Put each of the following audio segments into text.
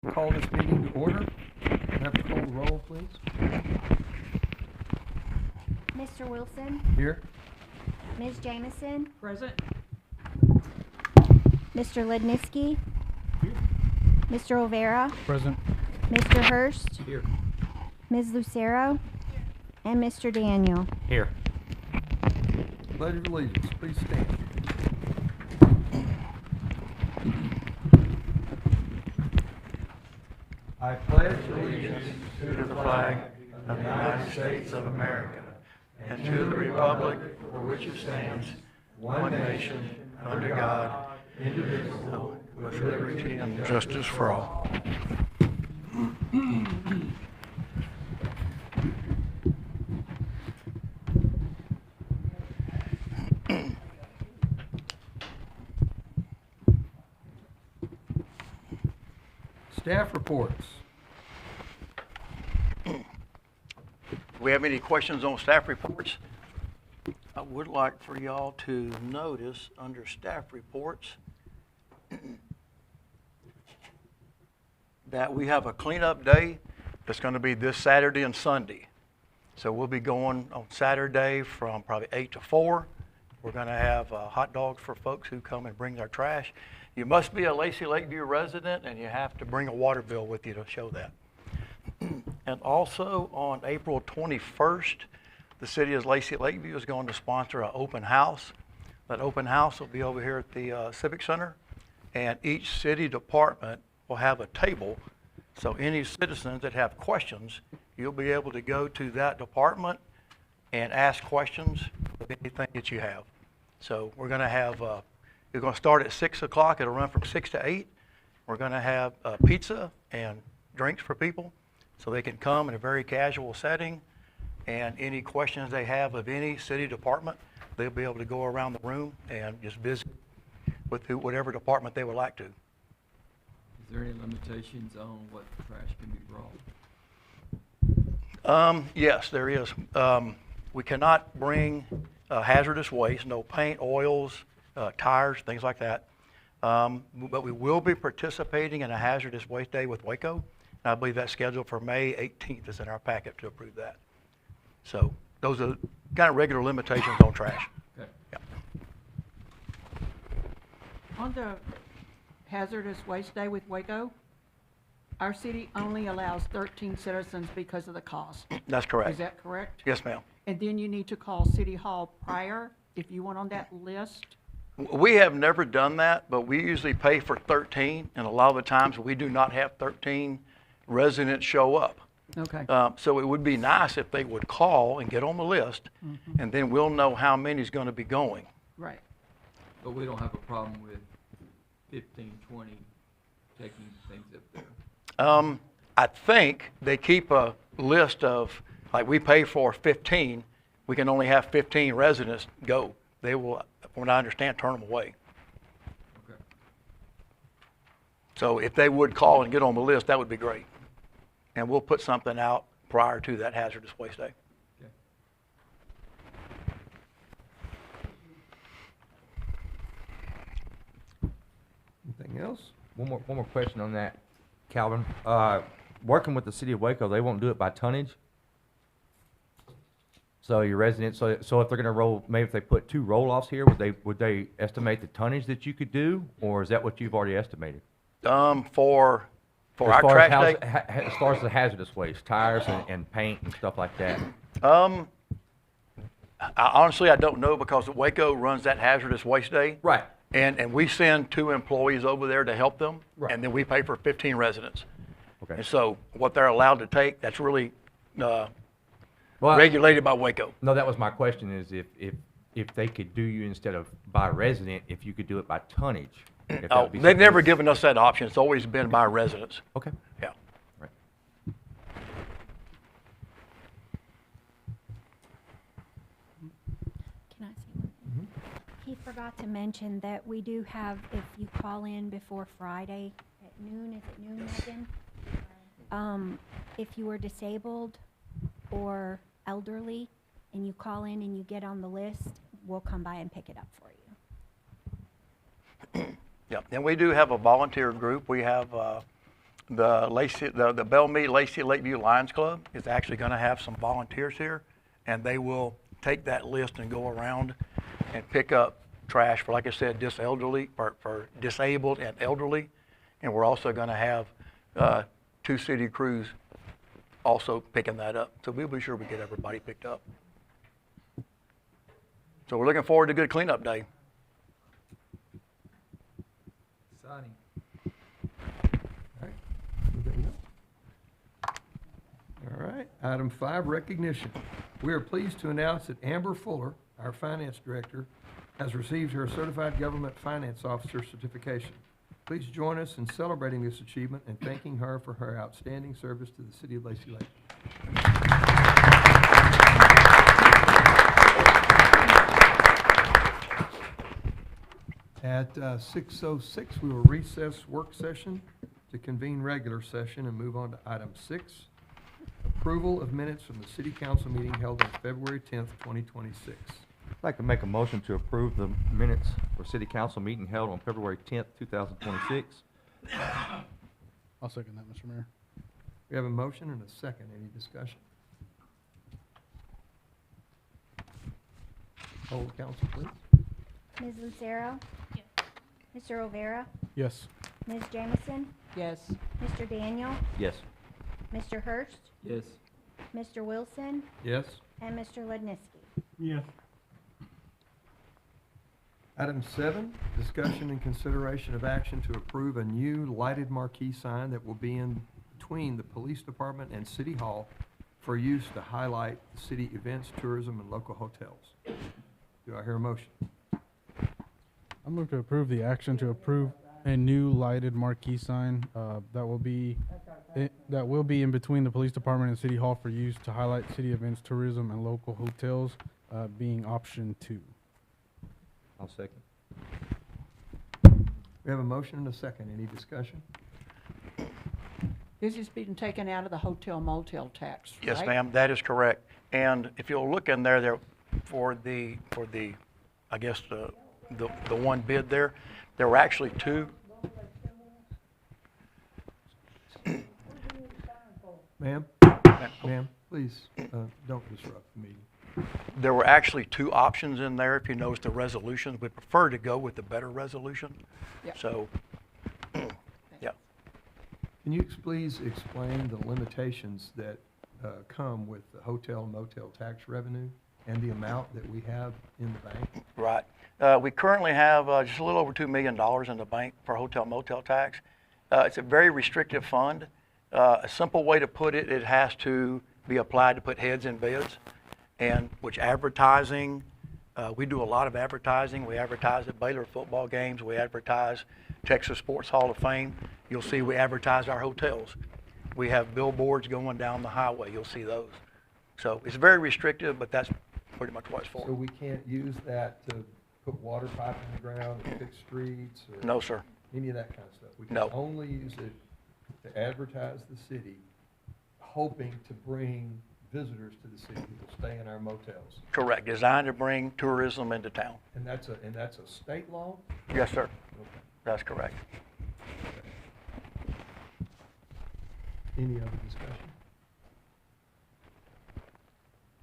Call this meeting to order. Have to call the roll, please. Mr. Wilson, Here. Ms. Jamison, Present. Mr. Ledniski, Mr. Olvera, Present. Mr. Hurst, Here. Ms. Lucero, and Mr. Daniel. Here. Pledge of allegiance, please stand. I pledge allegiance to the flag of the United States of America and to the republic for which it stands, one nation, under God, indivisible, with liberty and justice for all. Staff reports. Do we have any questions on staff reports? I would like for y'all to notice under staff reports that we have a cleanup day that's going to be this Saturday and Sunday. So we'll be going on Saturday from probably 8 to 4. We're going to have hot dogs for folks who come and bring their trash. You must be a Lacy Lakeview resident, and you have to bring a water bill with you to show that. And also on April 21st, the city of Lacy Lakeview is going to sponsor an open house. That open house will be over here at the Civic Center, and each city department will have a table. So any citizens that have questions, you'll be able to go to that department and ask questions of anything that you have. So we're going to have, we're going to start at 6 o'clock. It'll run from 6 to 8. We're going to have pizza and drinks for people so they can come in a very casual setting. And any questions they have of any city department, they'll be able to go around the room and just visit with whatever department they would like to. Is there any limitations on what trash can be brought? Yes, there is. We cannot bring hazardous waste, no paint, oils, tires, things like that. But we will be participating in a hazardous waste day with Waco. And I believe that's scheduled for May 18th. Is in our packet to approve that. So those are kind of regular limitations on trash. Okay. Yeah. On the hazardous waste day with Waco, our city only allows 13 citizens because of the cost. That's correct. Is that correct? Yes, ma'am. And then you need to call City Hall prior if you want on that list? We have never done that, but we usually pay for 13, and a lot of the times we do not have 13 residents show up. Okay. So it would be nice if they would call and get on the list, and then we'll know how many is going to be going. Right. But we don't have a problem with 15, 20 taking things up there. I think they keep a list of, like we pay for 15, we can only have 15 residents go. They will, from what I understand, turn them away. Okay. So if they would call and get on the list, that would be great. And we'll put something out prior to that hazardous waste day. Okay. Anything else? One more question on that, Calvin. Working with the city of Waco, they won't do it by tonnage. So your residents, so if they're gonna roll, maybe if they put 2 roll-offs here, would they estimate the tonnage that you could do, or is that what you've already estimated? For As our far as trash day, as far as the hazardous waste, tires and paint and stuff like that. honestly, I don't know because Waco runs that hazardous waste day. Right. And we send 2 employees over there to help them. Right. And then we pay for 15 residents. Okay. And so what they're allowed to take, that's really Well, regulated by Waco. no, that was my question. Is if they could do you instead of by resident, if you could do it by tonnage. If that Oh, would be they've something never that's- given us that option. It's always been by residents. Okay. Yeah. Right. Can I say one thing? He forgot to mention that we do have, if you call in before Friday at noon, is it noon, Megan? If you are disabled or elderly and you call in and you get on the list, we'll come by and pick it up for you. Yeah. And we do have a volunteer group. We have the Bellmead Lacy Lakeview Lions Club is actually going to have some volunteers here, and they will take that list and go around and pick up trash for, like I said, for disabled and elderly. And we're also going to have 2 city crews also picking that up. So we'll be sure we get everybody picked up. So we're looking forward to a good cleanup day. Exciting. All right. Anything else? All right. Item 5, recognition. We are pleased to announce that Amber Fuller, our finance director, has received her Certified Government Finance Officer certification. Please join us in celebrating this achievement and thanking her for her outstanding service to the city of Lacy Lakeview. At 6:06, we will recess work session to convene regular session and move on to item 6, approval of minutes from the city council meeting held on February 10th, 2026. I'd like to make a motion to approve the minutes for city council meeting held on February 10th, 2026. I'll second that, Mr. Mayor. We have a motion and a second. Any discussion? Poll the council, please. Ms. Lucero? Yes. Mr. Rivera? Yes. Ms. Jamison? Yes. Mr. Daniel? Yes. Mr. Hurst? Yes. Mr. Wilson? Yes. And Mr. Ledniski? Yes. Item 7, discussion and consideration of action to approve a new lighted marquee sign that will be in between the police department and city hall for use to highlight city events, tourism, and local hotels. Do I hear a motion? I move to approve the action to approve a new lighted marquee sign that will be in between the police department and city hall for use to highlight city events, tourism, and local hotels, being option 2. I'll second. We have a motion and a second. Any discussion? This is being taken out of the hotel motel tax, right? Yes, ma'am, that is correct. And if you'll look in there for the I guess the one bid there were actually 2. Ma'am? Ma'am, please don't disrupt the meeting. There were actually 2 options in there. If you notice the resolutions, we prefer to go with the better resolution. Yep. So, yeah. Can you please explain the limitations that come with the hotel and motel tax revenue and the amount that we have in the bank? Right. We currently have just a little over $2 million in the bank for hotel motel tax. It's a very restrictive fund. A simple way to put it, it has to be applied to put heads in bids. And which advertising, we do a lot of advertising. We advertise at Baylor football games. We advertise Texas Sports Hall of Fame. You'll see we advertise our hotels. We have billboards going down the highway. You'll see those. So it's very restrictive, but that's pretty much what it's for. So we can't use that to put water pipe in the ground and fix streets or No, sir. any of that kind of stuff? We can No. only use it to advertise the city, hoping to bring visitors to the city who will stay in our motels. Correct. Designed to bring tourism into town. And that's a state law? Yes, sir. Okay. That's correct. Any other discussion?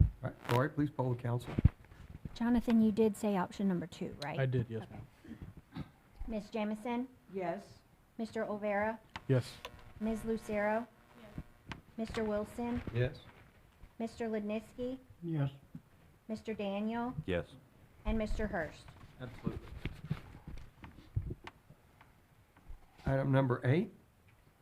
All right, Lori, please poll the council. Jonathan, you did say option number 2, right? I did, yes, Okay. ma'am. Ms. Jamison? Yes. Mr. Olvera? Yes. Ms. Lucero? Mr. Wilson? Yes. Mr. Ledniski? Yes. Mr. Daniel? Yes. And Mr. Hurst? Absolutely. Item number 8,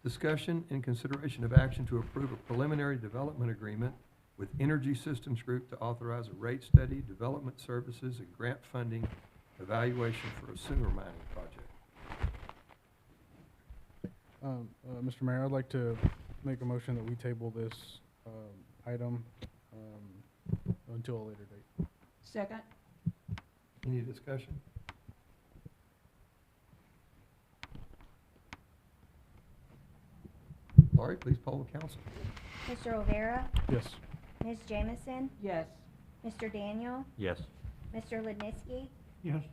discussion and consideration of action to approve a preliminary development agreement with Energy Systems Group to authorize a rate study, development services, and grant funding evaluation for a sewer mining project. Mr. Mayor, I'd like to make a motion that we table this item until a later date. Second? Any discussion? Lori, please poll the council. Mr. Olvera? Yes. Ms. Jamison? Yes. Mr. Daniel? Yes. Mr. Ledniski? Yes.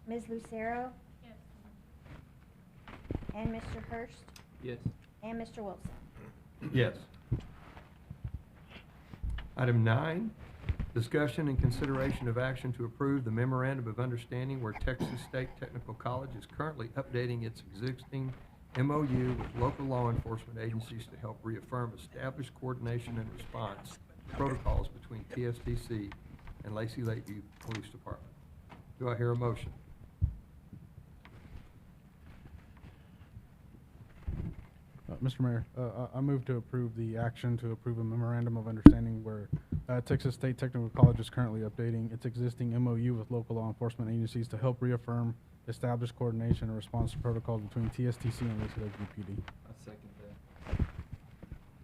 Ms. Lucero? and Mr. Hurst, Yes. and Mr. Wilson. Yes. Item 9, discussion and consideration of action to approve the memorandum of understanding where Texas State Technical College is currently updating its existing MOU with local law enforcement agencies to help reaffirm established coordination and response protocols between TSTC and Lacy Lakeview Police Department. Do I hear a motion? Mr. Mayor, I move to approve the action to approve a memorandum of understanding where Texas State Technical College is currently updating its existing MOU with local law enforcement agencies to help reaffirm established coordination and response protocols between TSTC and Lacy Lakeview PD. I second that.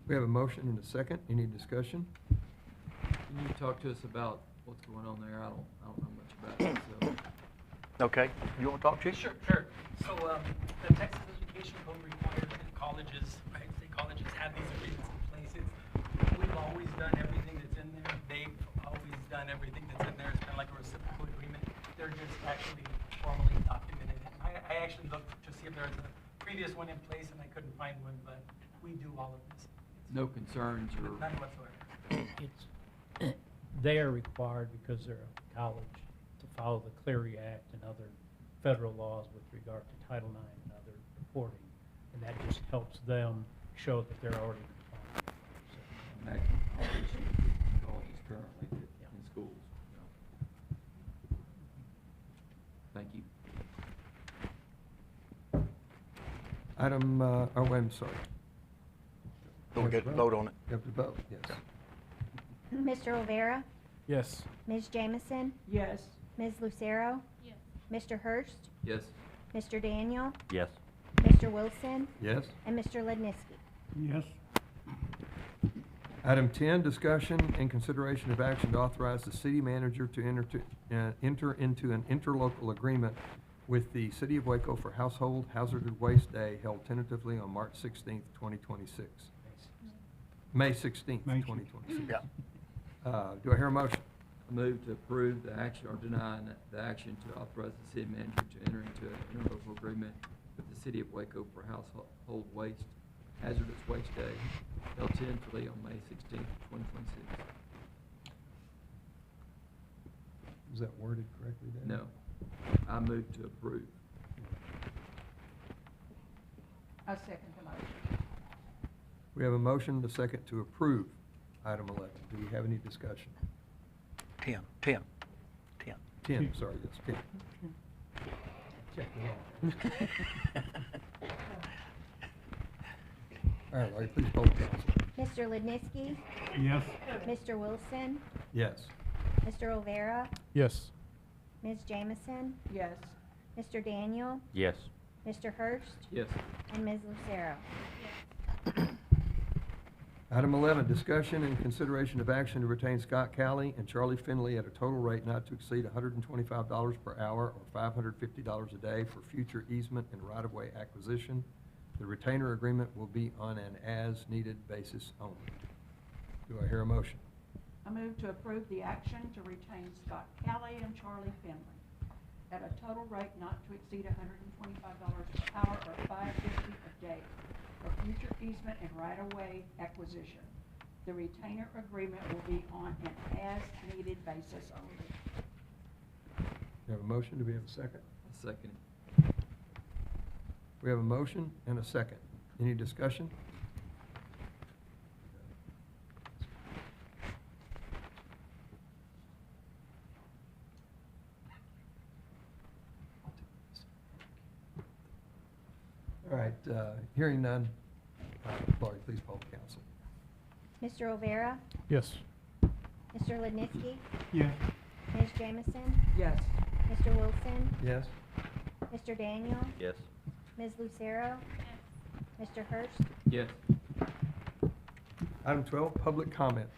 We have a motion and a second. Any discussion? Can you talk to us about what's going on there? I don't know much about it, so. Okay, you want to talk, Chief? Sure. So, the Texas Education Code requires that colleges, right, state colleges have these agreements in place. We've always done everything that's in there. They've always done everything that's in there. It's kind of like a reciprocal agreement. They're just actually formally documented it. I actually looked to see if there was a previous one in place, and I couldn't find one, but we do all of this. No concerns or, None whatsoever. They are required, because they're a college, to follow the Clery Act and other federal laws with regard to Title IX and other reporting. And that just helps them show that they're already compliant. So, and that issue with colleges currently in schools. you know. Thank you. Item, I'm sorry. So we get to vote on it. You have to vote, yes. Mr. Rivera, Yes. Ms. Jamison, Yes. Ms. Lucero. Yes. Mr. Hurst, Yes. Mr. Daniel, Yes. Mr. Wilson, Yes? and Mr. Ledniski. Yes. Item 10, discussion and consideration of action to authorize the city manager to enter into an interlocal agreement with the City of Waco for Household Hazardous Waste Day held tentatively on March 16th, 2026. May 16th, 2026. Yeah. Do I hear a motion? I move to approve the action or deny the action to authorize the city manager to enter into an interlocal agreement with the city of Waco for household waste, hazardous waste day, held tentatively on May 16th, 2026. Was that worded correctly, Dan? No. I move to approve. I second the motion. We have a motion, and a second to approve item 11. Do we have any discussion? 10. 10, sorry, yes, 10. All right, Larry, please poll the council. Mr. Ledniski, Yes. Mr. Wilson, Yes. Mr. Rivera, Yes. Ms. Jamison, Yes. Mr. Daniel, Yes. Mr. Hurst, Yes. and Ms. Lucero. Item 11, discussion and consideration of action to retain Scott Calley and Charlie Finley at a total rate not to exceed $125 per hour or $550 a day for future easement and right-of-way acquisition. The retainer agreement will be on an as-needed basis only. Do I hear a motion? I move to approve the action to retain Scott Kelly and Charlie Finley at a total rate not to exceed $125 per hour or $550 a day for future easement and right-of-way acquisition. The retainer agreement will be on an as-needed basis only. We have a motion, do we have a second? I second it. We have a motion and a second. Any discussion? All right, hearing none, Laurie, please poll the council. Mr. Rivera, Yes. Mr. Ledniski, Yes. Ms. Jamison, Yes. Mr. Wilson, Yes? Mr. Daniel, Yes. Ms. Lucero, Mr. Hurst, Yes. Item 12, public comment.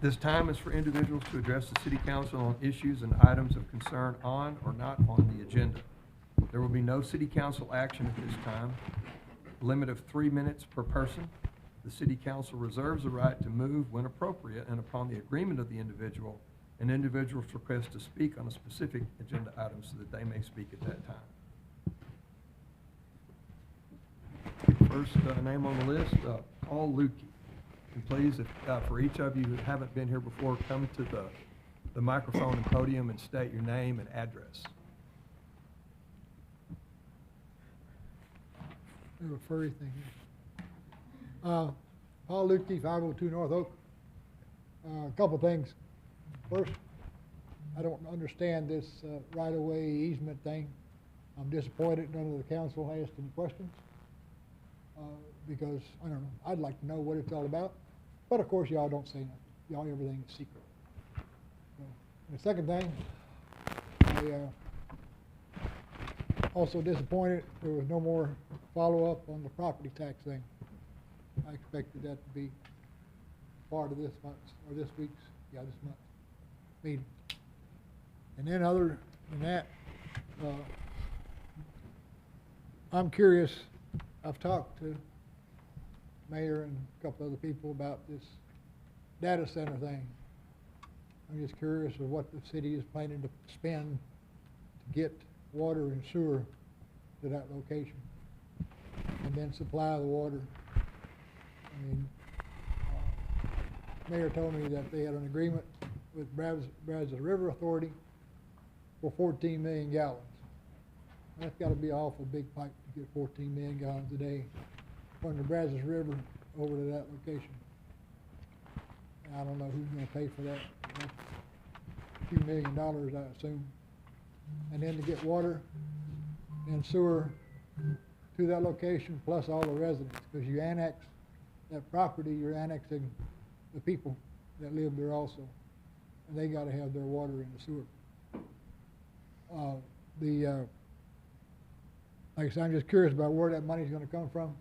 This time is for individuals to address the city council on issues and items of concern on or not on the agenda. There will be no city council action at this time. Limit of 3 minutes per person. The city council reserves the right to move when appropriate and upon the agreement of the individual, an individual's request to speak on a specific agenda item so that they may speak at that time. First name on the list, Paul Lukey. And please, for each of you who haven't been here before, come to the microphone and podium and state your name and address. Little furry thing here. Paul Lukey, 502 North Oak. A couple things. First, I don't understand this right-of-way easement thing. I'm disappointed none of the council asked any questions because, I don't know, I'd like to know what it's all about. But of course, y'all don't say nothing. Y'all, everything is secret. So, and the second thing, I also disappointed there was no more follow-up on the property tax thing. I expected that to be part of this month's, or this month's meeting. And then other than that, I'm curious, I've talked to Mayor and a couple other people about this data center thing. I'm just curious of what the city is planning to spend to get water and sewer to that location and then supply the water. I mean, Mayor told me that they had an agreement with Brazos River Authority for 14 million gallons. That's got to be an awful big pipe to get 14 million gallons a day from the Brazos River over to that location. And I don't know who's going to pay for that. That's a few $1 million, I assume. And then to get water and sewer to that location, plus all the residents, because you annex that property, you're annexing the people that live there also, and they got to have their water and the sewer. Like I said, I'm just curious about where that money's going to come from,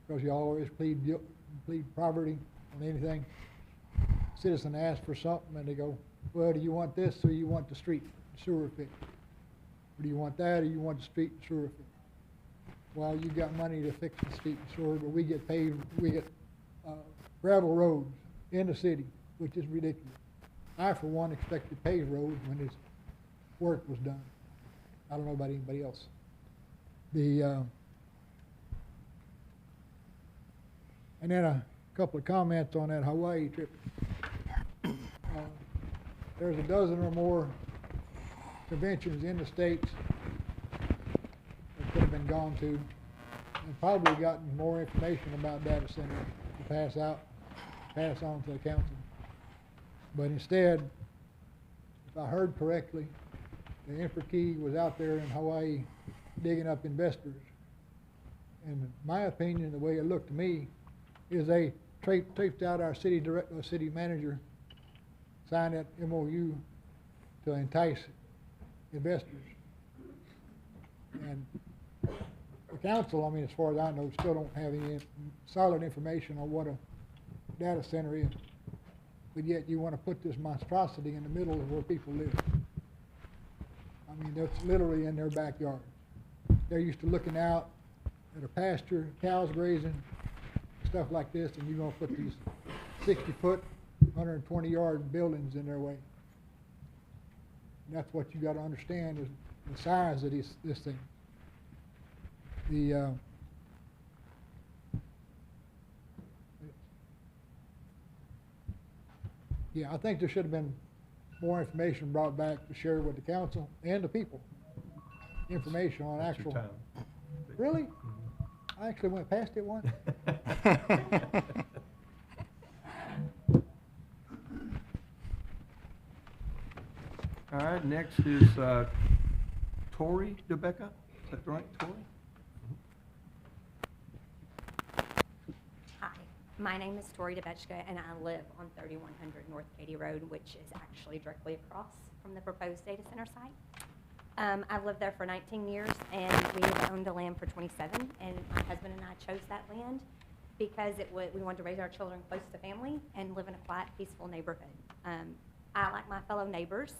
because you always plead poverty on anything. Citizen asks for something, and they go, "Well, do you want this, or you want the street sewer fixed? Or do you want that, or you want the street and sewer fixed?" Well, you got money to fix the street and sewer, but we get paved, we get gravel roads in the city, which is ridiculous. I, for one, expected paved roads when this work was done. I don't know about anybody else. And then a couple of comments on that Hawaii trip. There's a dozen or more conventions in the States that could have been gone to and probably gotten more information about data centers to pass on to the council. But instead, if I heard correctly, the Infra-Key was out there in Hawaii digging up investors. And in my opinion, the way it looked to me, is they taped out our city manager, signed that MOU to entice investors. And the council, I mean, as far as I know, still don't have any solid information on what a data center is. But yet you want to put this monstrosity in the middle of where people live. I mean, that's literally in their backyard. They're used to looking out at a pasture, cows grazing, stuff like this, and you're going to put these 60-foot, 120-yard buildings in their way. And that's what you got to understand is the size of this thing. Yeah, I think there should have been more information brought back to share with the council and the people. Information on That's your actual. time. Really? I actually went past it once. All right, next is Tori DeBecca. Is that right, Tori? Hi, my name is Tori DeBetchka, and I live on 3100 North Katy Road, which is actually directly across from the proposed data center site. I've lived there for 19 years, and we have owned the land for 27, and my husband and I chose that land because we wanted to raise our children close to family and live in a quiet, peaceful neighborhood. I, like my fellow neighbors,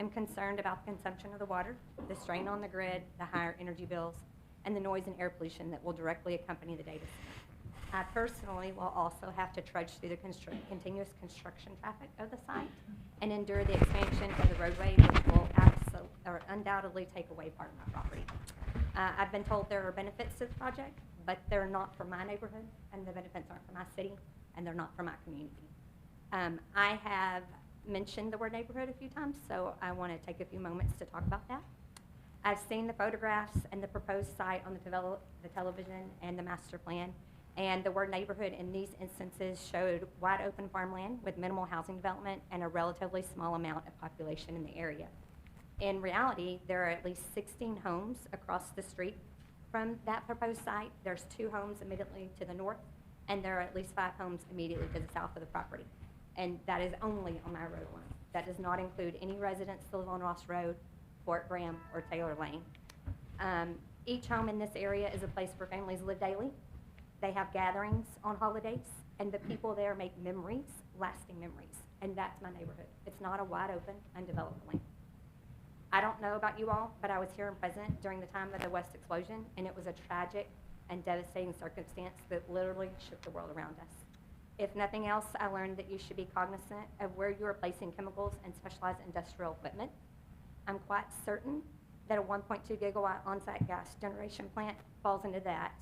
am concerned about the consumption of the water, the strain on the grid, the higher energy bills, and the noise and air pollution that will directly accompany the data center. I personally will also have to trudge through the continuous construction traffic of the site and endure the expansion of the roadway, which will undoubtedly take away part of my property. I've been told there are benefits to the project, but they're not for my neighborhood, and the benefits aren't for my city, and they're not for my community. I have mentioned the word neighborhood a few times, so I want to take a few moments to talk about that. I've seen the photographs and the proposed site on the television and the master plan, and the word neighborhood in these instances showed wide open farmland with minimal housing development and a relatively small amount of population in the area. In reality, there are at least 16 homes across the street from that proposed site. There's 2 homes immediately to the north, and there are at least 5 homes immediately to the south of the property. And that is only on my road line. That does not include any residents that live on Ross Road, Fort Graham, or Taylor Lane. Each home in this area is a place where families live daily. They have gatherings on holidays, and the people there make memories, lasting memories. And that's my neighborhood. It's not a wide open, undeveloped land. I don't know about you all, but I was here and present during the time of the West explosion, and it was a tragic and devastating circumstance that literally shook the world around us. If nothing else, I learned that you should be cognizant of where you are placing chemicals and specialized industrial equipment. I'm quite certain that a 1.2 gigawatt on-site gas generation plant falls into that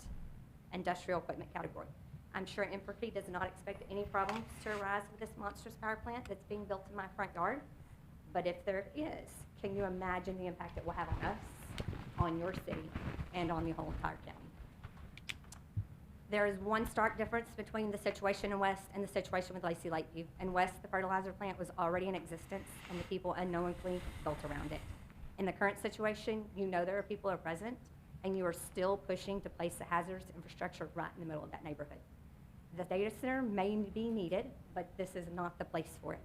industrial equipment category. I'm sure Emperky does not expect any problems to arise with this monstrous power plant that's being built in my front yard. But if there is, can you imagine the impact it will have on us, on your city, and on the whole entire county? There is one stark difference between the situation in West and the situation with Lacy Lakeview. In West, the fertilizer plant was already in existence, and the people unknowingly built around it. In the current situation, you know there are people who are present, and you are still pushing to place the hazardous infrastructure right in the middle of that neighborhood. The data center may be needed, but this is not the place for it.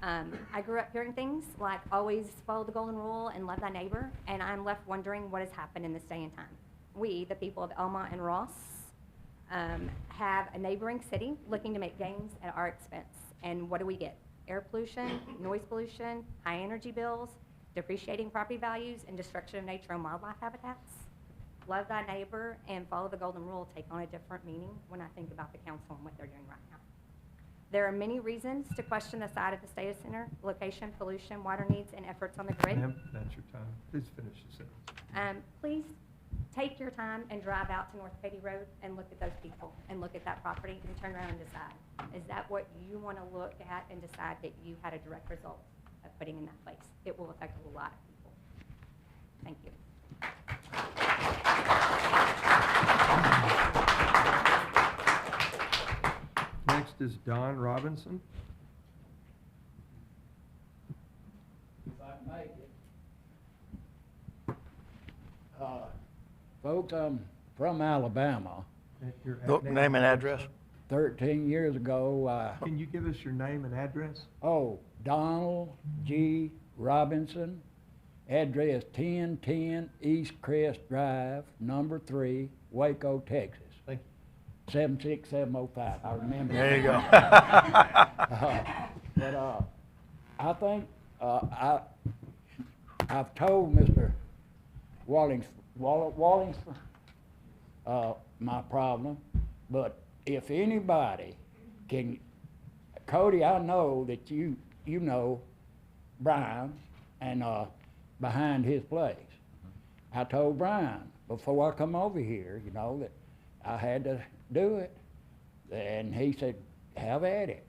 I grew up hearing things like always follow the golden rule and love thy neighbor, and I'm left wondering what has happened in this day and time. We, the people of Elma and Ross, have a neighboring city looking to make gains at our expense. And what do we get? Air pollution, noise pollution, high energy bills, depreciating property values, and destruction of nature and wildlife habitats. Love thy neighbor and follow the golden rule take on a different meaning when I think about the council and what they're doing right now. There are many reasons to question the site of the data center: location, pollution, water needs, and efforts on the grid. Ma'am, that's your time. Please finish the sentence. Please take your time and drive out to North Katy Road and look at those people and look at that property and turn around and decide. Is that what you want to look at and decide that you had a direct result of putting in that place? It will affect a lot of people. Thank you. Next is Don Robinson. If I can make it. Folks, I'm from Alabama. Your Name and address. 13 years ago, Can you give us your name and address? Donald G. Robinson, address 1010 East Crest Drive, number 3, Waco, Texas. Thank 76705, I remember. There you go. But I think I've told Mr. Wallingsford my problem, but if anybody can, Cody, I know that you know Brian and behind his place. I told Brian before I come over here, that I had to do it, and he said, "Have at it."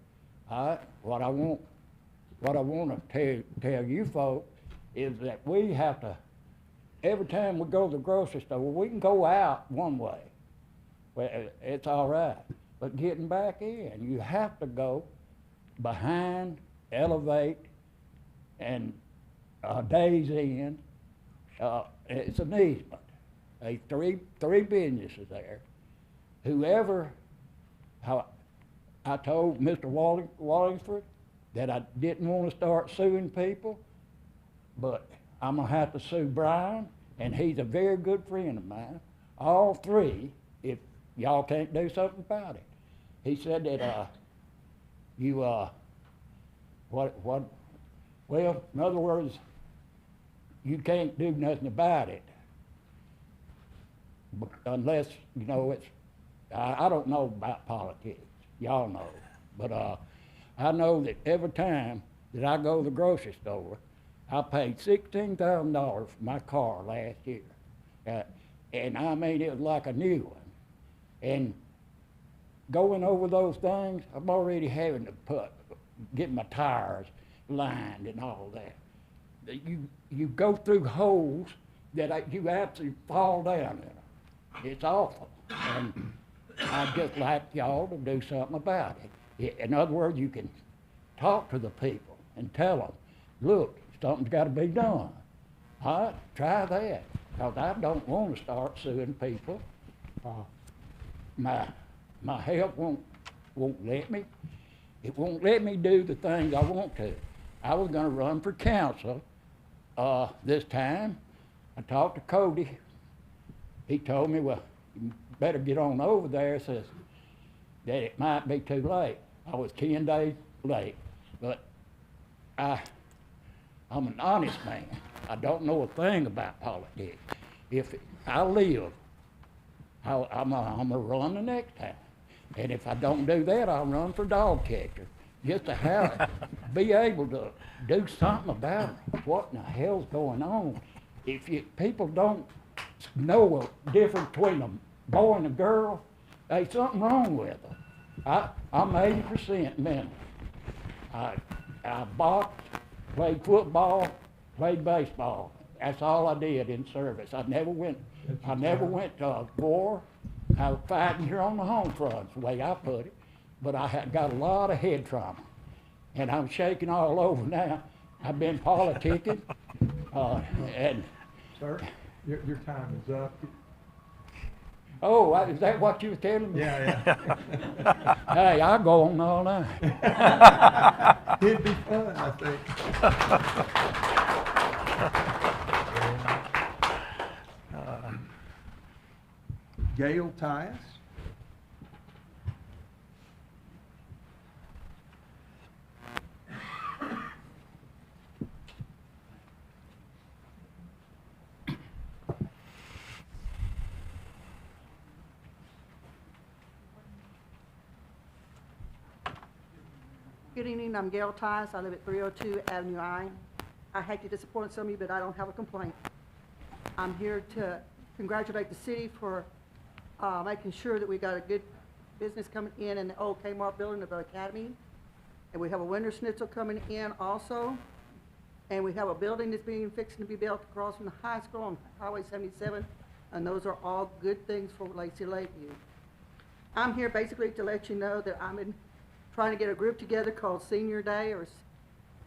What I want to tell you folks is that we have to. Every time we go to the grocery store, we can go out one way. Well, it's all right. But getting back in, you have to go behind, elevate, and Days Inn. It's an easement. Three businesses there. Whoever, I told Mr. Wallingsford that I didn't want to start suing people, but I'm going to have to sue Brian, and he's a very good friend of mine. All three, if y'all can't do something about it. He said that well, in other words, you can't do nothing about it unless, it's, I don't know about politics. Y'all know. But I know that every time that I go to the grocery store, I paid $16,000 for my car last year. And I mean, it was like a new one. And going over those things, I'm already having to get my tires lined and all that. You go through holes that you absolutely fall down in them. It's awful. And I'd just like y'all to do something about it. In other words, you can talk to the people and tell them, look, something's got to be done. All right, try that. Because I don't want to start suing people. My health won't let me. It won't let me do the things I want to. I was going to run for council this time. I talked to Cody. He told me, well, you better get on over there, says that it might be too late. I was 10 days late, but I'm an honest man. I don't know a thing about politics. If I live, I'm gonna run the next time. And if I don't do that, I'll run for dog catcher, just to be able to do something about what in the hell's going on. If people don't know a difference between a boy and a girl, there's something wrong with them. I'm 80% mental. I boxed, played football, played baseball. That's all I did in service. I never went to war. I was fighting here on the home front, the way I put it. But I had got a lot of head trauma. And I'm shaking all over now. I've been politicking, and... Sir, your time is up. Oh, is that what you were telling me? Yeah. Hey, I'll go on all night. It'd be fun, I think. Gail Tyus. Good evening, I'm Gail Tice. I live at 302 Avenue I. I hate to disappoint some of you, but I don't have a complaint. I'm here to congratulate the city for making sure that we got a good business coming in the old Kmart building of the Academy. And we have a winter schnitzel coming in also. And we have a building that's fixing to be built across from the high school on Highway 77. And those are all good things for Lacy Lakeview. I'm here basically to let you know that I'm trying to get a group together called Senior Day or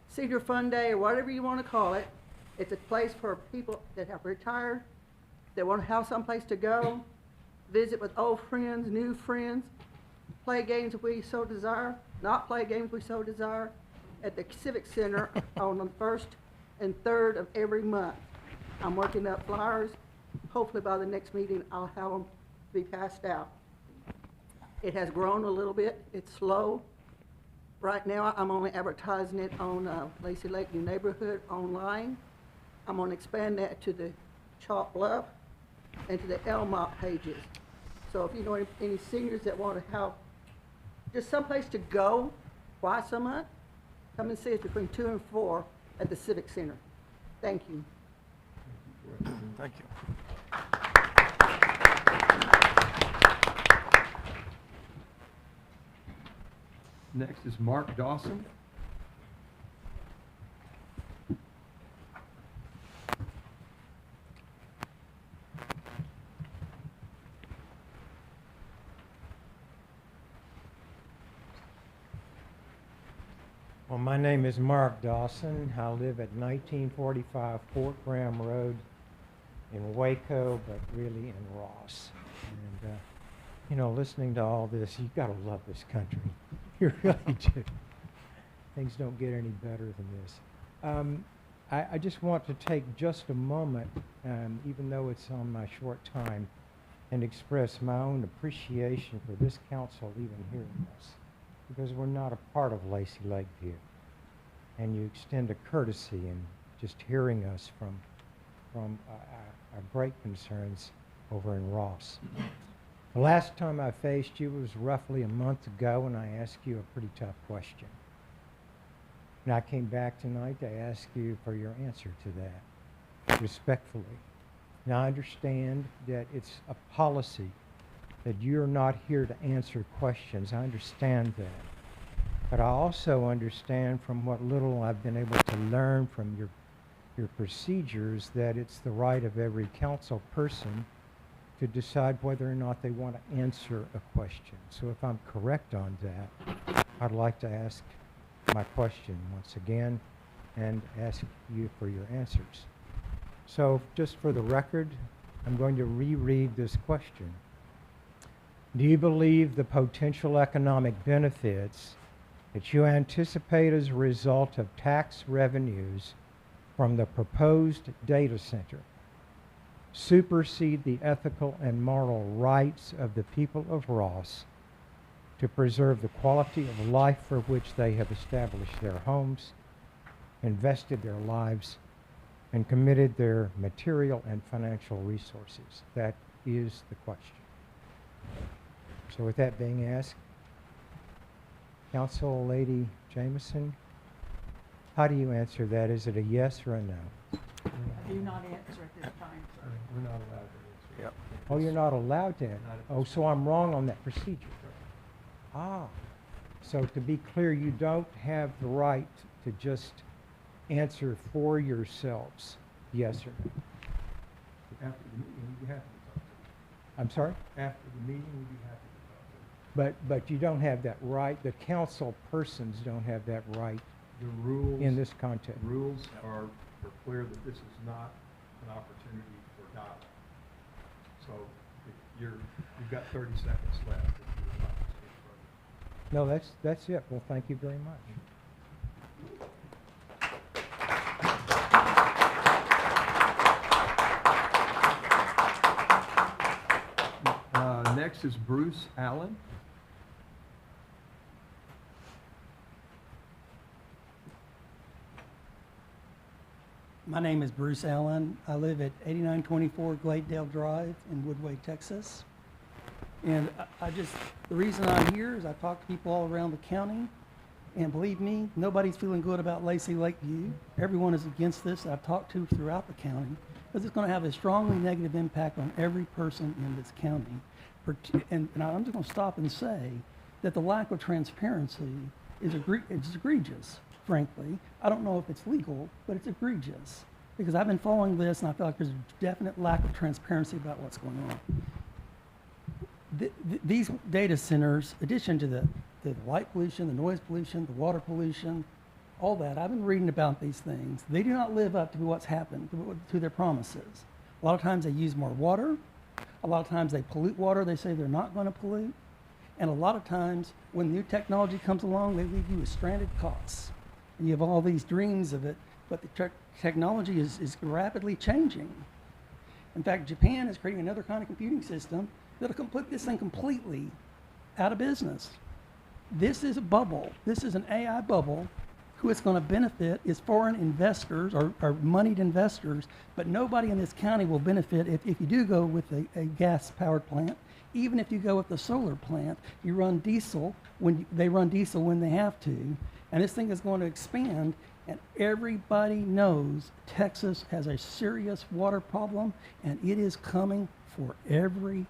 Senior Fun Day or whatever you want to call it. It's a place for people that have retired, that want to have someplace to go, visit with old friends, new friends, play games if we so desire, not play games we so desire, at the Civic Center on the 1st and 3rd of every month. I'm working up flyers. Hopefully by the next meeting I'll have them be passed out. It has grown a little bit. It's slow. Right now, I'm only advertising it on Lacy Lakeview Neighborhood online. I'm going to expand that to the Chalk Bluff and to the Elmont pages. So if you know any seniors that want to have just someplace to go twice a month, come and see us between 2 and 4 at the Civic Center. Thank you. Thank you. Next is Mark Dawson. Well, my name is Mark Dawson. I live at 1945 Fort Graham Road in Waco, but really in Ross. And, you know, listening to all this, you gotta love this country. You really do. Things don't get any better than this. I just want to take just a moment, even though it's on my short time, and express my own appreciation for this council even hearing us, because we're not a part of Lacy Lakeview. And you extend a courtesy in just hearing us from our great concerns over in Ross. The last time I faced you was roughly a month ago, and I asked you a pretty tough question. And I came back tonight to ask you for your answer to that, respectfully. Now, I understand that it's a policy that you're not here to answer questions. I understand that. But I also understand from what little I've been able to learn from your procedures that it's the right of every council person to decide whether or not they want to answer a question. So if I'm correct on that, I'd like to ask my question once again and ask you for your answers. So just for the record, I'm going to reread this question. Do you believe the potential economic benefits that you anticipate as a result of tax revenues from the proposed data center supersede the ethical and moral rights of the people of Ross to preserve the quality of life for which they have established their homes, invested their lives, and committed their material and financial resources? That is the question. So with that being asked, Council Lady Jameson, how do you answer that? Is it a yes or a no? Do not answer at this time, sir. We're not allowed to answer. Yep. Oh, you're not allowed to? Not at Oh, so I'm wrong on that procedure. Ah, so to be clear, you don't have the right to just answer for yourselves, yes or no? After the meeting, we'd be happy to talk to you. I'm sorry? After the meeting, we'd be happy to talk to But you don't have that right, the council persons don't have that right you. The rules. in this context. Rules are clear that this is not an opportunity for dialogue. So if you've got 30 seconds left if you would like to speak further. No, that's it. Well, thank you very much. Next is Bruce Allen. My name is Bruce Allen. I live at 8924 Gladedale Drive in Woodway, Texas. And the reason I'm here is I talk to people all around the county, and believe me, nobody's feeling good about Lacy Lakeview. Everyone is against this I've talked to throughout the county, because it's going to have a strongly negative impact on every person in this county. And I'm just going to stop and say that the lack of transparency is egregious, frankly. I don't know if it's legal, but it's egregious. Because I've been following this, and I feel like there's a definite lack of transparency about what's going on. These data centers, in addition to the light pollution, the noise pollution, the water pollution, all that, I've been reading about these things. They do not live up to what's happened, to their promises. A lot of times they use more water. A lot of times they pollute water they say they're not going to pollute. And a lot of times when new technology comes along, they leave you with stranded costs. And you have all these dreams of it, but the technology is rapidly changing. In fact, Japan is creating another kind of computing system that'll put this thing completely out of business. This is a bubble. This is an AI bubble. Who it's going to benefit is foreign investors or moneyed investors, but nobody in this county will benefit if you do go with a gas-powered plant. Even if you go with the solar plant, you run diesel they run diesel when they have to, and this thing is going to expand. And everybody knows Texas has a serious water problem, and it is coming for everyone.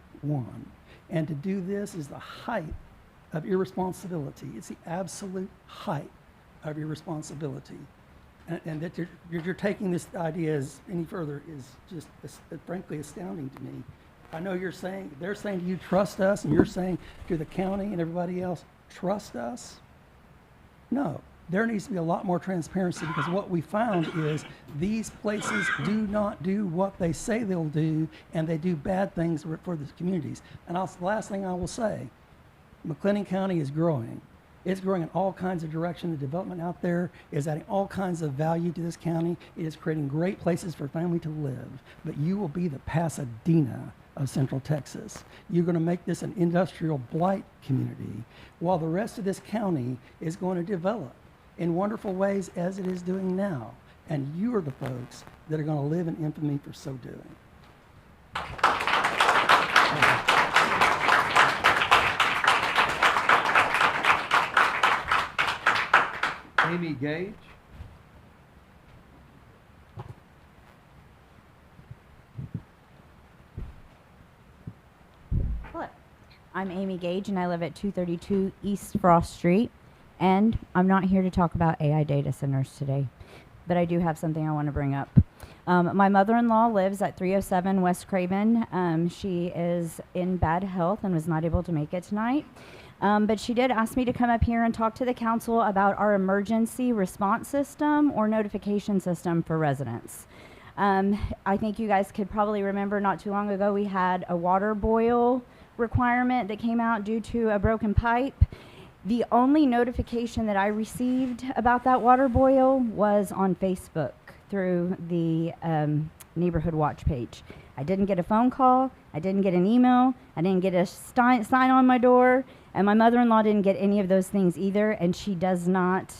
And to do this is the height of irresponsibility. It's the absolute height of irresponsibility. And that you're taking this idea any further is just frankly astounding to me. I know they're saying to you, trust us, and you're saying to the county and everybody else, trust us. No, there needs to be a lot more transparency, because what we found is these places do not do what they say they'll do, and they do bad things for the communities. And the last thing I will say, McLennan County is growing. It's growing in all kinds of directions. The development out there is adding all kinds of value to this county. It is creating great places for family to live. But you will be the Pasadena of Central Texas. You're going to make this an industrial blight community, while the rest of this county is going to develop in wonderful ways as it is doing now. And you are the folks that are going to live in infamy for so doing. Amy Gage. Hello. I'm Amy Gage, and I live at 232 East Frost Street. And I'm not here to talk about AI data centers today, but I do have something I want to bring up. My mother-in-law lives at 307 West Craven. She is in bad health and was not able to make it tonight. But she did ask me to come up here and talk to the council about our emergency response system or notification system for residents. I think you guys could probably remember not too long ago we had a water boil requirement that came out due to a broken pipe. The only notification that I received about that water boil was on Facebook through the neighborhood watch page. I didn't get a phone call, I didn't get an email, I didn't get a sign on my door, and my mother-in-law didn't get any of those things either, and she does not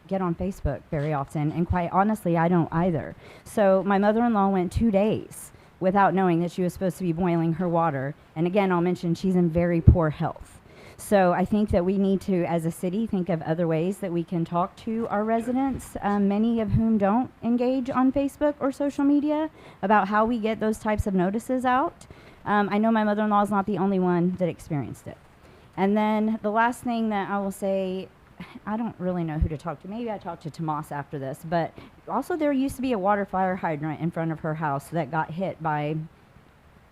get on Facebook very often, and quite honestly, I don't either. So my mother-in-law went 2 days without knowing that she was supposed to be boiling her water, and again, I'll mention she's in very poor health. So I think that we need to, as a city, think of other ways that we can talk to our residents, many of whom don't engage on Facebook or social media, about how we get those types of notices out. I know my mother-in-law is not the only one that experienced it. And then the last thing that I will say, I don't really know who to talk to. Maybe I talk to Tomas after this, but also there used to be a water fire hydrant in front of her house that got hit by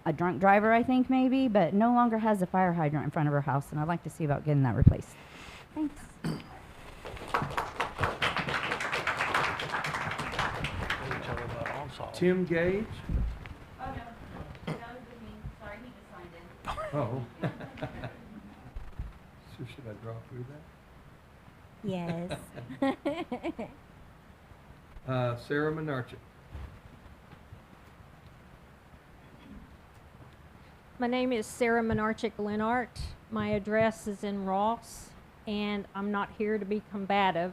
a drunk driver, I think maybe, but no longer has a fire hydrant in front of her house, and I'd like to see about getting that replaced. Thanks. Tim Gage? Oh, no. That was with me. Sorry, he just signed in. Oh. So should I draw through that? Yes. Sarah Menarchik. My name is Sarah Menarchik Lenart. My address is in Ross, and I'm not here to be combative.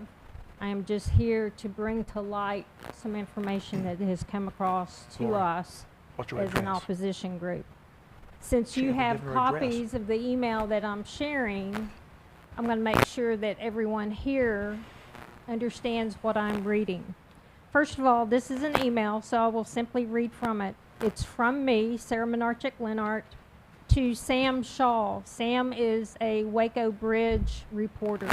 I am just here to bring to light some information that has come across to us What's your as an address? opposition group. Since She you hasn't have given her address. copies of the email that I'm sharing, I'm going to make sure that everyone here understands what I'm reading. First of all, this is an email, so I will simply read from it. It's from me, Sarah Menarchik Lenart, to Sam Shaw. Sam is a Waco Bridge reporter.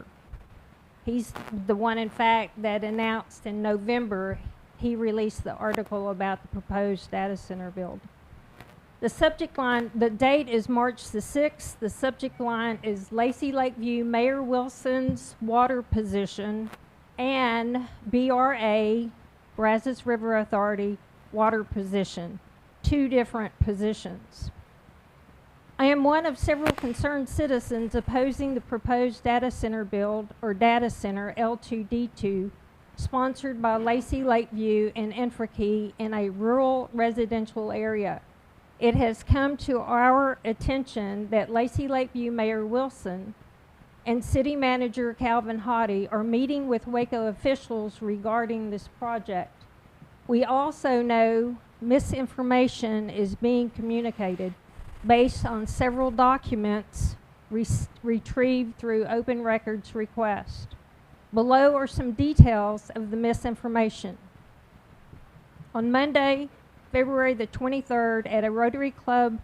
He's the one, in fact, that announced in November he released the article about the proposed data center build. The subject line, the date is March the 6th. The subject line is Lacy Lakeview Mayor Wilson's water position and BRA, Brazos River Authority, water position. Two different positions. I am one of several concerned citizens opposing the proposed data center build, or data center L2D2, sponsored by Lacy Lakeview and Infrakey in a rural residential area. It has come to our attention that Lacy Lakeview Mayor Wilson and City Manager Calvin Hottie are meeting with Waco officials regarding this project. We also know misinformation is being communicated based on several documents retrieved through open records request. Below are some details of the misinformation. On Monday, February the 23rd, at a Rotary Club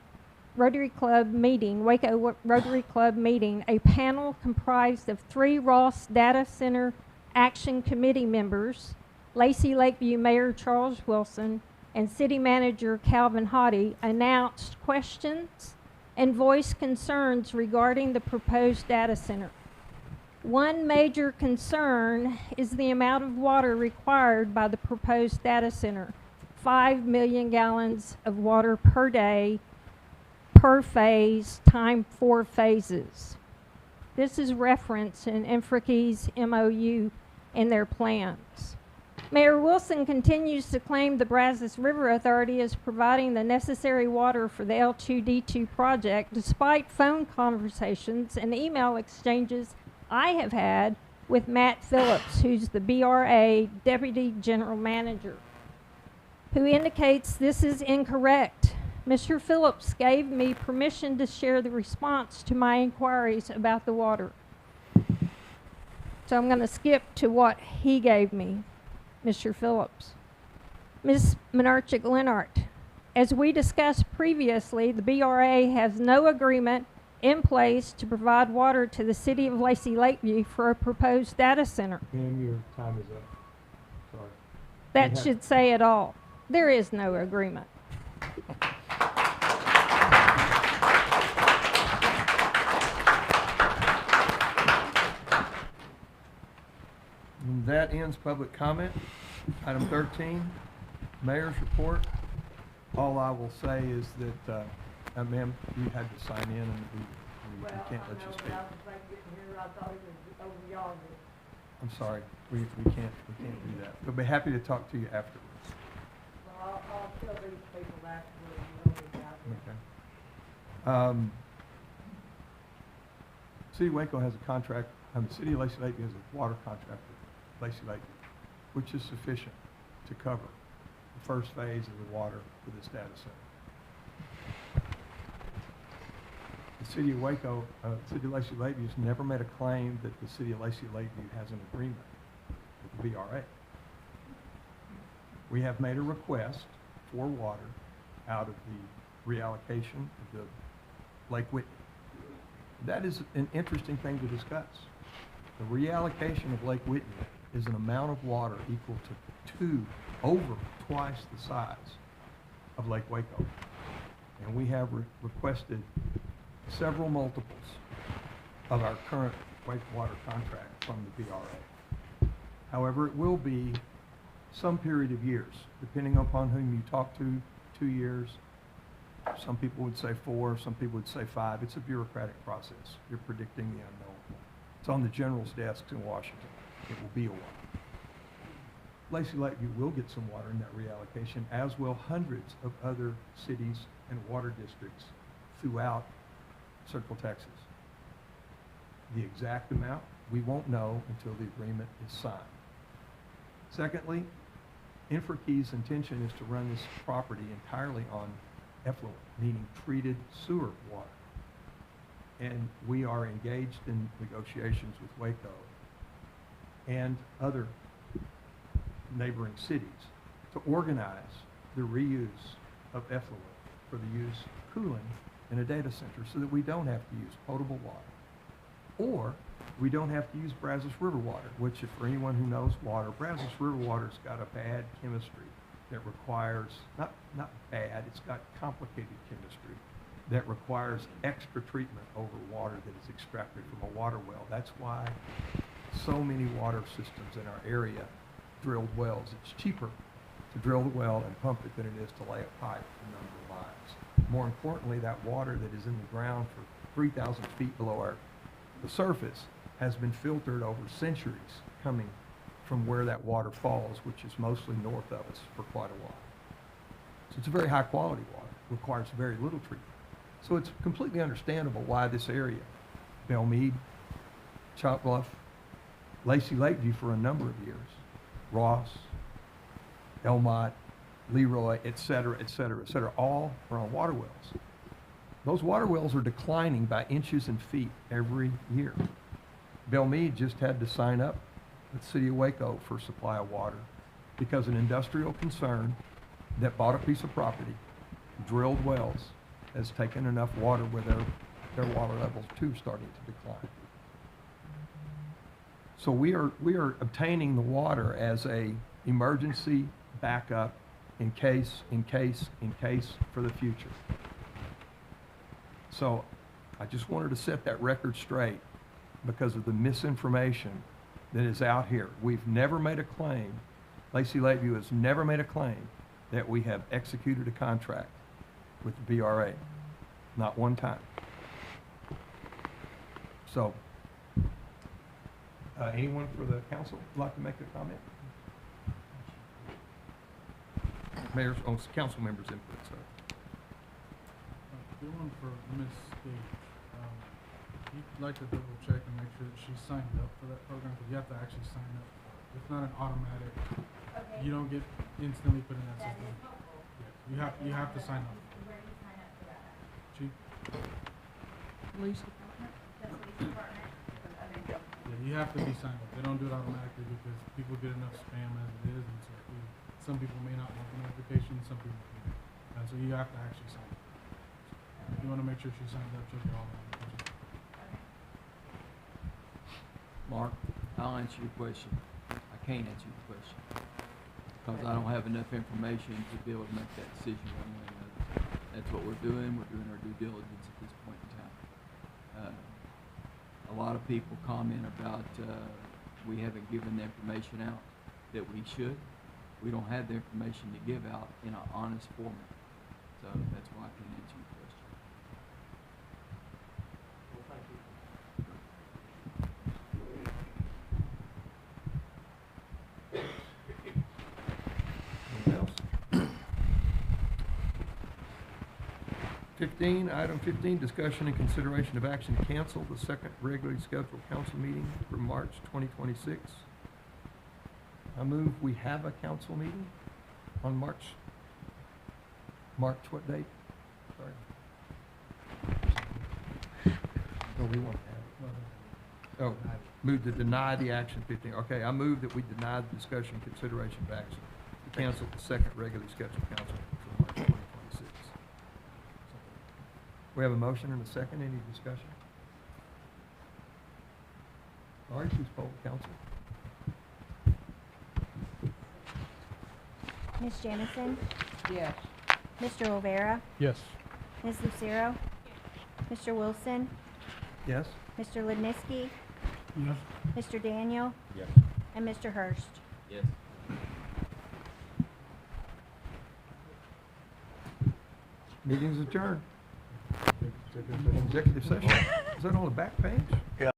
meeting, Waco Rotary Club meeting, a panel comprised of 3 Ross Data Center Action Committee members, Lacy Lakeview Mayor Charles Wilson, and City Manager Calvin Hottie, announced questions and voiced concerns regarding the proposed data center. One major concern is the amount of water required by the proposed data center, 5 million gallons of water per day, per phase, time 4 phases. This is referenced in Infrakey's MOU in their plans. Mayor Wilson continues to claim the Brazos River Authority is providing the necessary water for the L2D2 project, despite phone conversations and email exchanges I have had with Matt Phillips, who's the BRA Deputy General Manager, who indicates this is incorrect. Mr. Phillips gave me permission to share the response to my inquiries about the water. So I'm going to skip to what he gave me. Mr. Phillips. Ms. Menarchik Lenart, as we discussed previously, the BRA has no agreement in place to provide water to the city of Lacy Lakeview for a proposed data center. Ma'am, your time is up. Sorry. That have- should say it all. There is no agreement. And that ends public comment. Item 13, mayor's report. All I will say is that, ma'am, you had to sign in and we can't let you speak. I'm sorry, we can't do that. We'll be happy to talk to you afterwards. I'll tell these people afterwards, Okay. City of Waco has a contract, the City of Lacy Lakeview has a water contract with Lacy Lakeview, which is sufficient to cover the first phase of the water for this data center. The City of Waco, City of Lacy Lakeview has never made a claim that the City of Lacy Lakeview has an agreement with the BRA. We have made a request for water out of the reallocation of the Lake Whitney. That is an interesting thing to discuss. The reallocation of Lake Whitney is an amount of water equal to over twice the size of Lake Waco. And we have requested several multiples of our current wastewater contract from the BRA. However, it will be some period of years, depending upon whom you talk to, 2 years. Some people would say 4, some people would say 5. It's a bureaucratic process. You're predicting the unknowable. It's on the general's desks in Washington. It will be a while. Lacy Lakeview will get some water in that reallocation, as will hundreds of other cities and water districts throughout Central Texas. The exact amount, we won't know until the agreement is signed. Secondly, Infraquay's intention is to run this property entirely on effluent, meaning treated sewer water. And we are engaged in negotiations with Waco and other neighboring cities to organize the reuse of effluent for the use of cooling in a data center so that we don't have to use potable water, or we don't have to use Brazos River water, which, if for anyone who knows water, Brazos River water's got a bad chemistry that requires, not bad, it's got complicated chemistry that requires extra treatment over water that is extracted from a water well. That's why so many water systems in our area drilled wells. It's cheaper to drill the well and pump it than it is to lay a pipe a number of miles. More importantly, that water that is in the ground for 3,000 feet below the surface has been filtered over centuries coming from where that water falls, which is mostly north of us for quite a while. So it's a very high quality water, requires very little treatment. So it's completely understandable why this area, Belmead, Chop Bluff, Lacy Lakeview for a number of years, Ross, Elmont, Leroy, et cetera, all are on water wells. Those water wells are declining by inches and feet every year. Belmead just had to sign up with the City of Waco for supply of water because an industrial concern that bought a piece of property, drilled wells, has taken enough water where their water levels too starting to decline. So we are obtaining the water as a emergency backup in case for the future. So I just wanted to set that record straight because of the misinformation that is out here. We've never made a claim, Lacy Lakeview has never made a claim that we have executed a contract with the BRA. Not one time. So, anyone for the council would like to make a comment? Mayor's, council members' input, so. Good one for Ms. Gage. You'd like to double check and make sure that she's signed up for that program, because you have to actually sign up for it. It's not an automatic, you don't get instantly put in that system. Yes, you have to sign up. Chief? Police department? Yeah, you have to be signed up. They don't do it automatically because people get enough spam as it is, and so some people may not want the notification, some people do. And so you have to actually sign up. If you want to make sure she's signed up, she'll get all that. Mark, I'll answer your question. I can't answer your question because I don't have enough information to be able to make that decision one way or another. That's what we're doing. We're doing our due diligence at this point in time. A lot of people comment about we haven't given the information out that we should. We don't have the information to give out in an honest format. So that's why I can't answer your question. Well, thank you. Anything else? 15, item 15, discussion and consideration of action to cancel the second regularly scheduled council meeting for March 2026. I move we have a council meeting on March what date? Sorry. Oh, we want to have it. Oh, move to deny the action 15. Okay, I move that we deny the discussion and consideration of action to cancel the second regularly scheduled council meeting for March 2026. We have a motion and a second. Any discussion? Laurie, please poll the council. Ms. Jamison? Yes. Mr. Rivera? Yes. Ms. Lucero? Mr. Wilson? Yes? Mr. Ledniski? Yes. Mr. Daniel? Yes. And Mr. Hurst? Yes. Meeting's adjourned. Executive session. Is that on the back page? Yeah.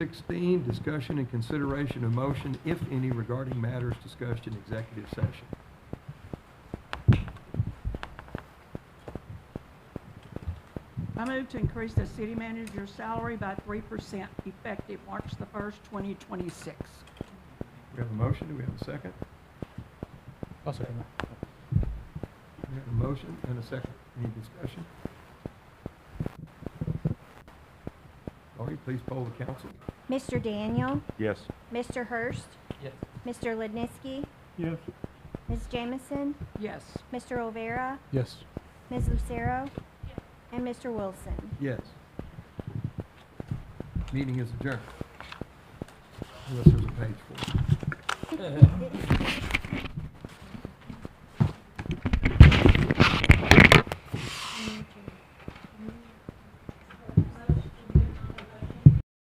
16, discussion and consideration of motion, if any, regarding matters discussed in executive session. I move to increase the city manager's salary by 3% effective March the 1st, 2026. We have a motion, do we have a second? I'll second that. We have a motion and a second. Any discussion? Lori, please poll the council. Mr. Daniel, Yes. Mr. Hurst, Yes. Mr. Lednitzky, Yes. Ms. Jamison, Yes. Mr. Olvera, Yes. Ms. Lucero, and Mr. Wilson. Yes. Meeting is adjourned. Unless there's a page for it.